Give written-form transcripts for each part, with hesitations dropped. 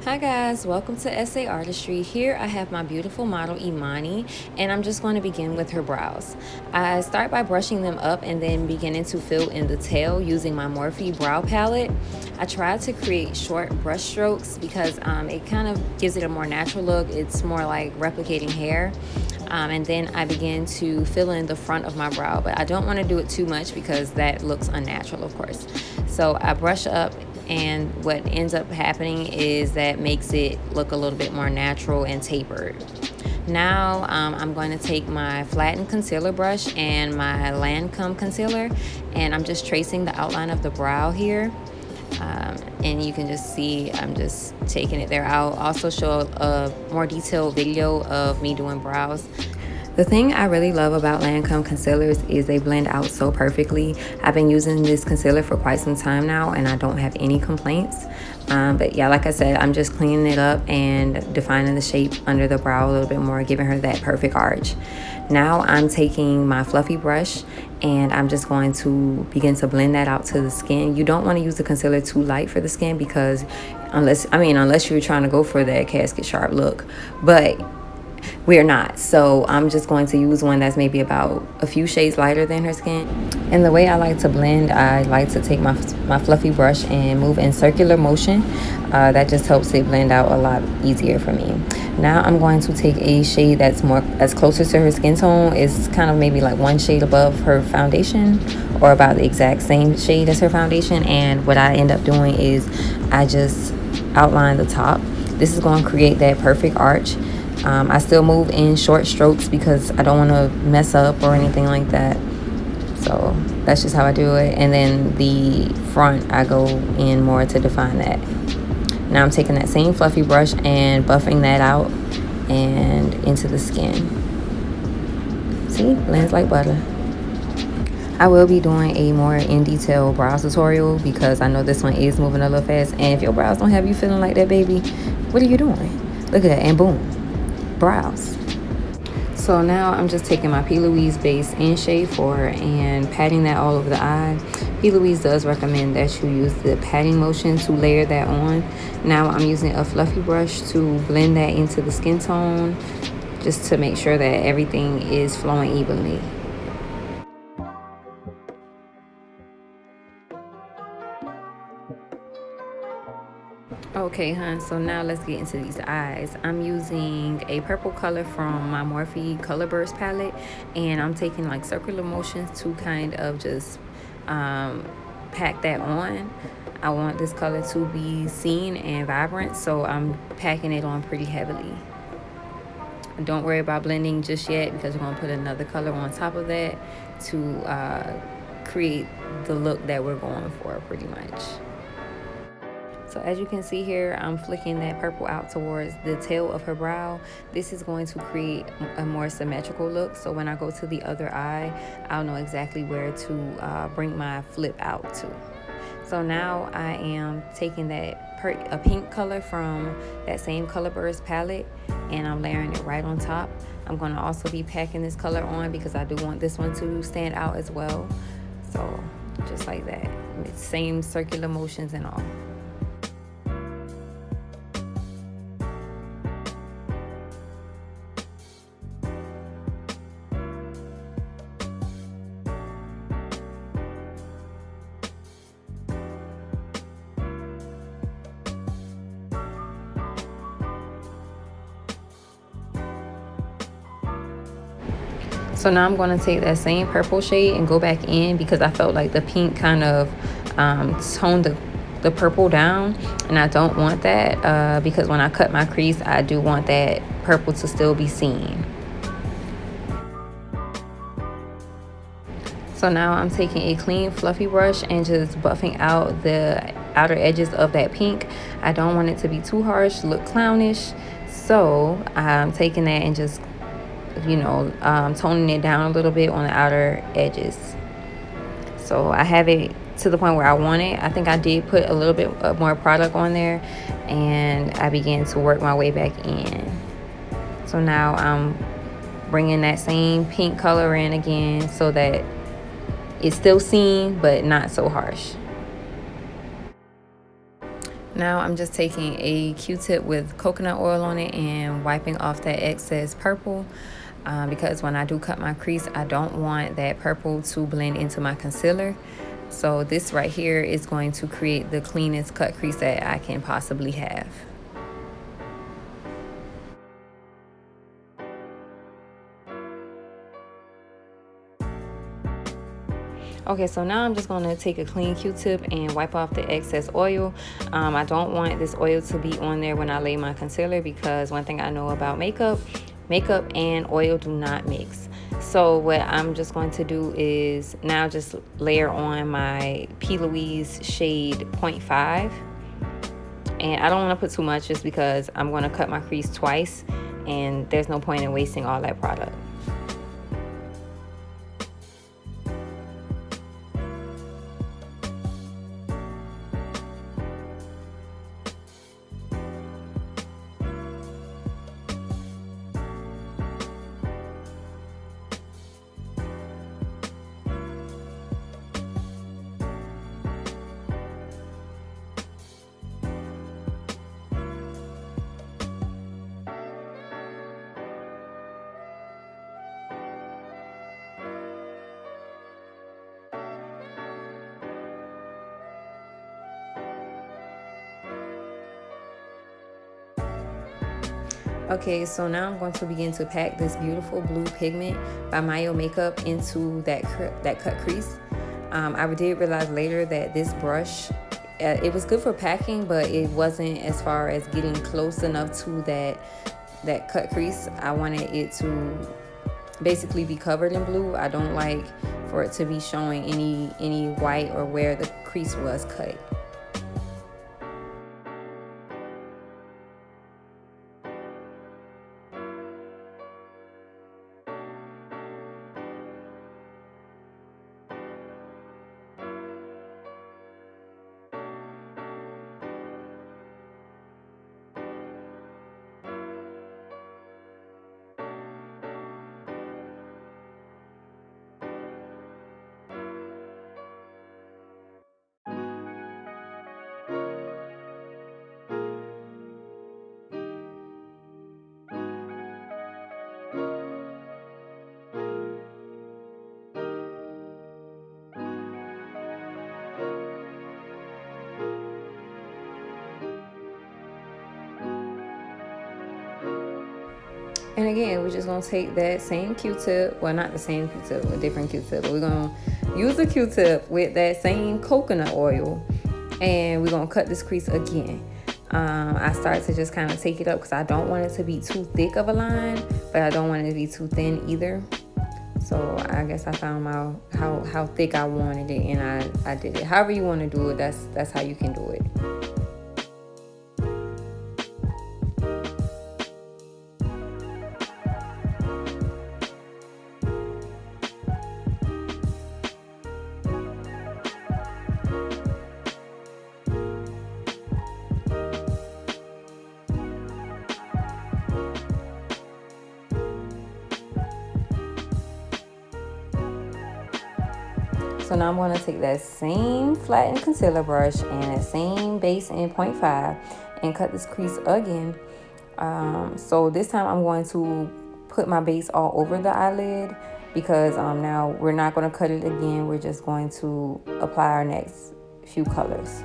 Hi guys, welcome to SA Artistry. Here I have my beautiful model Imani, and I'm just going to begin with her brows. I start by brushing them up and then beginning to fill in the tail using my Morphe brow palette. I try to create short brush strokes because it kind of gives it a more natural look. It's more like replicating hair. And then I begin to fill in the front of my brow, but I don't want to do it too much because that looks unnatural, of course. So I brush up, and what ends up happening is that makes it look a little bit more natural and tapered. Now I'm going to take my flattened concealer brush and my Lancome Concealer, and I'm just tracing the outline of the brow here. And you can just see I'm just taking it there. I'll also show a more detailed video of me doing brows. The thing I really love about Lancome concealers is they blend out so perfectly. I've been using this concealer for quite some time now and I don't have any complaints. But yeah, like I said, I'm just cleaning it up and defining the shape under the brow a little bit more, giving her that perfect arch. Now I'm taking my fluffy brush and I'm just going to begin to blend that out to the skin. You don't want to use the concealer too light for the skin because unless you're trying to go for that casket sharp look, but we're not. So I'm just going to use one that's maybe about a few shades lighter than her skin. And the way I like to blend, I like to take my fluffy brush and move in circular motion. That just helps it blend out a lot easier for me. Now I'm going to take a shade that's closer to her skin tone. It's kind of maybe like one shade above her foundation or about the exact same shade as her foundation. And what I end up doing is I just outline the top. This is going to create that perfect arch. I still move in short strokes because I don't want to mess up or anything like that. So that's just how I do it. And then the front, I go in more to define that. Now I'm taking that same fluffy brush and buffing that out and into the skin. See, blends like butter. I will be doing a more in-detail brow tutorial because I know this one is moving a little fast. And if your brows don't have you feeling like that, baby, what are you doing? Look at that, and boom. Brows. So now I'm just taking my P. Louise base in shade 4 and patting that all over the eye. P. Louise does recommend that you use the patting motion to layer that on. Now I'm using a fluffy brush to blend that into the skin tone just to make sure that everything is flowing evenly. Okay, hon, so now let's get into these eyes. I'm using a purple color from my Morphe Color Burst palette, and I'm taking like circular motions to kind of just pack that on. I want this color to be seen and vibrant, so I'm packing it on pretty heavily. Don't worry about blending just yet because we're going to put another color on top of that to create the look that we're going for pretty much. So as you can see here, I'm flicking that purple out towards the tail of her brow. This is going to create a more symmetrical look. So when I go to the other eye, I'll know exactly where to bring my flip out to. So now I am taking a pink color from that same Color Burst palette and I'm layering it right on top. I'm going to also be packing this color on because I do want this one to stand out as well. So just like that, same circular motions and all. So now I'm going to take that same purple shade and go back in because I felt like the pink kind of toned the purple down, and I don't want that because when I cut my crease, I do want that purple to still be seen. So now I'm taking a clean fluffy brush and just buffing out the outer edges of that pink. I don't want it to be too harsh, look clownish. So I'm taking that and just toning it down a little bit on the outer edges. So I have it to the point where I want it. I think I did put a little bit more product on there and I began to work my way back in. So now I'm bringing that same pink color in again so that it's still seen but not so harsh. Now I'm just taking a Q-tip with coconut oil on it and wiping off that excess purple because when I do cut my crease, I don't want that purple to blend into my concealer. So this right here is going to create the cleanest cut crease that I can possibly have. Okay, so now I'm just going to take a clean Q-tip and wipe off the excess oil. I don't want this oil to be on there when I lay my concealer, because one thing I know about makeup and oil do not mix. So what I'm just going to do is now just layer on my P. Louise shade 0.5. And I don't want to put too much just because I'm going to cut my crease twice and there's no point in wasting all that product. Okay, so now I'm going to begin to pack this beautiful blue pigment by MYO Makeup into that cut crease. I did realize later that this brush, it was good for packing, but it wasn't as far as getting close enough to that cut crease. I wanted it to basically be covered in blue. I don't like for it to be showing any white or where the crease was cut. And again, we're just gonna take that same Q-tip, well, not the same Q-tip, a different Q-tip, but we're gonna use the Q-tip with that same coconut oil, and we're gonna cut this crease again. I start to just kind of take it up because I don't want it to be too thick of a line, but I don't want it to be too thin either. So I guess I found out how thick I wanted it, and I did it. However you want to do it, that's how you can do it. So now I'm going to take that same flattened concealer brush and that same base in 0.5 and cut this crease again. So this time I'm going to put my base all over the eyelid because now we're not going to cut it again. We're just going to apply our next few colors.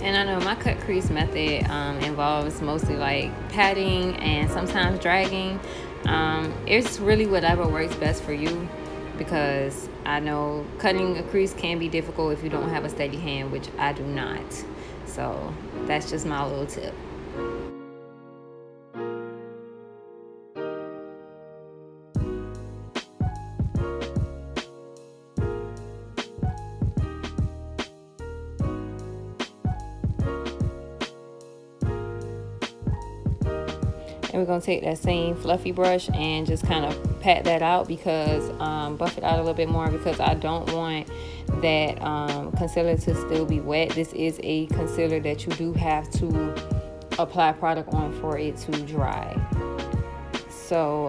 And I know my cut crease method involves mostly like patting and sometimes dragging. It's really whatever works best for you, because I know cutting a crease can be difficult if you don't have a steady hand, which I do not. So that's just my little tip. And we're going to take that same fluffy brush and just kind of pat that out, because buff it out a little bit more, because I don't want that concealer to still be wet. This is a concealer that you do have to apply product on for it to dry. So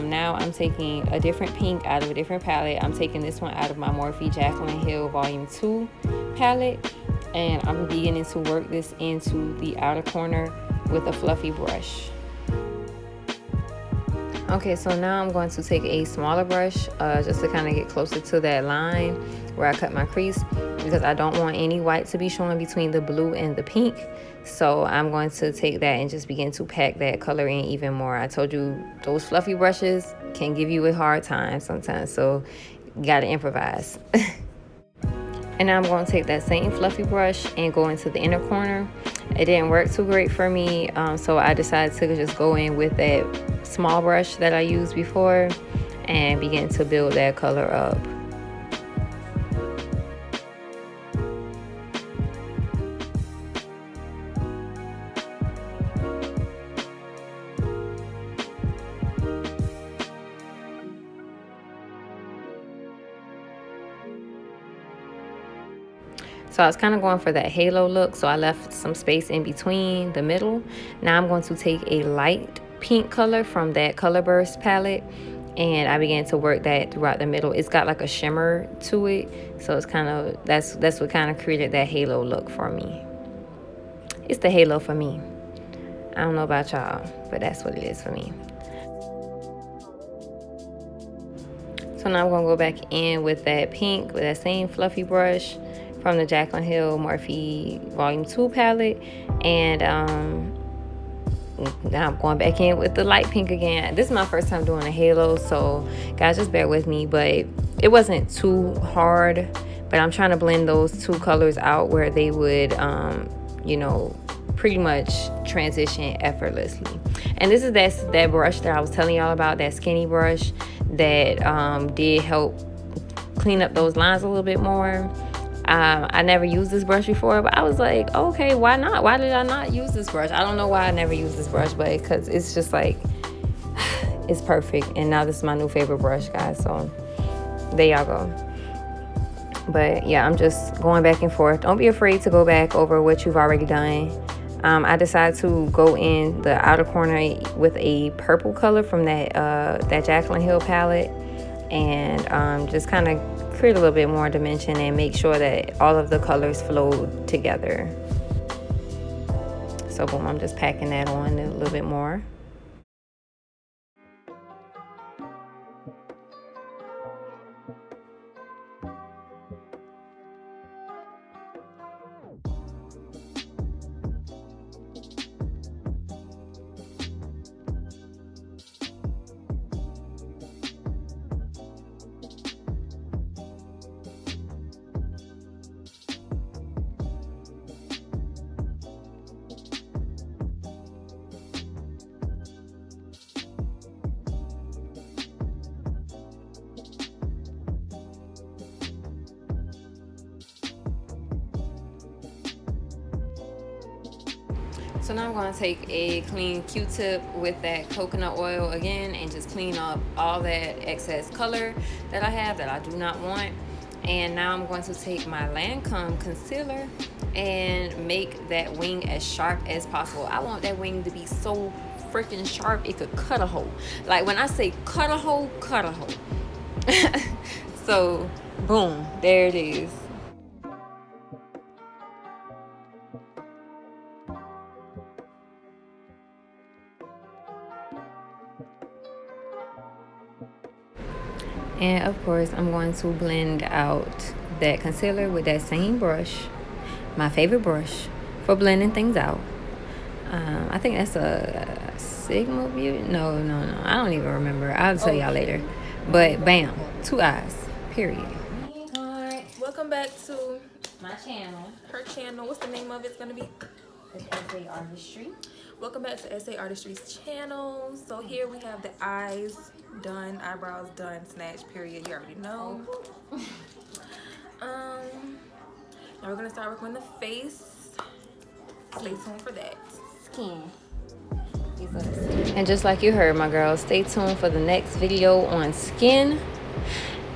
now I'm taking a different pink out of a different palette. I'm taking this one out of my Morphe Jaclyn Hill Volume 2 palette. And I'm beginning to work this into the outer corner with a fluffy brush. Okay, so now I'm going to take a smaller brush just to kind of get closer to that line where I cut my crease, because I don't want any white to be showing between the blue and the pink. So I'm going to take that and just begin to pack that color in even more. I told you those fluffy brushes can give you a hard time sometimes, so you gotta improvise. And now I'm going to take that same fluffy brush and go into the inner corner. It didn't work too great for me, so I decided to just go in with that small brush that I used before and begin to build that color up. So I was kind of going for that halo look, so I left some space in between the middle. Now I'm going to take a light pink color from that Color Burst palette, and I began to work that throughout the middle. It's got like a shimmer to it, so it's kind of, that's what kind of created that halo look for me. It's the halo for me. I don't know about y'all, but that's what it is for me. So now I'm gonna go back in with that pink, with that same fluffy brush from the Jaclyn Hill Morphe Volume 2 palette. And now I'm going back in with the light pink again. This is my first time doing a halo, so guys, just bear with me. But it wasn't too hard, but I'm trying to blend those two colors out where they would, you know, pretty much transition effortlessly. And this is that brush that I was telling y'all about, that skinny brush that did help clean up those lines a little bit more. I never used this brush before, but I was like, okay, why not? Why did I not use this brush? I don't know why I never used this brush, but because it's just like, it's perfect. And now this is my new favorite brush, guys. So there y'all go. But yeah, I'm just going back and forth. Don't be afraid to go back over what you've already done. I decided to go in the outer corner with a purple color from that Jaclyn Hill palette, and just kind of create a little bit more dimension and make sure that all of the colors flow together. So boom, I'm just packing that on a little bit more. So now I'm going to take a clean Q-tip with that coconut oil again and just clean up all that excess color that I have that I do not want. And now I'm going to take my Lancome Concealer and make that wing as sharp as possible. I want that wing to be so freaking sharp it could cut a hole. Like when I say cut a hole, cut a hole. So boom, there it is. And of course, I'm going to blend out that concealer with that same brush, my favorite brush for blending things out. I think that's a Sigma Beauty. No, I don't even remember. I'll tell y'all later. But bam, 2 eyes, period. Welcome back to My channel. her channel. What's the name of it? It's gonna be SA Artistry. Welcome back to SA Artistry's channel. So here we have the eyes done, eyebrows done, snatch, period. You already know. Now we're gonna start working on the face. Stay tuned for that. Skin. And just like you heard, my girls, stay tuned for the next video on skin.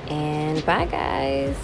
And bye, guys.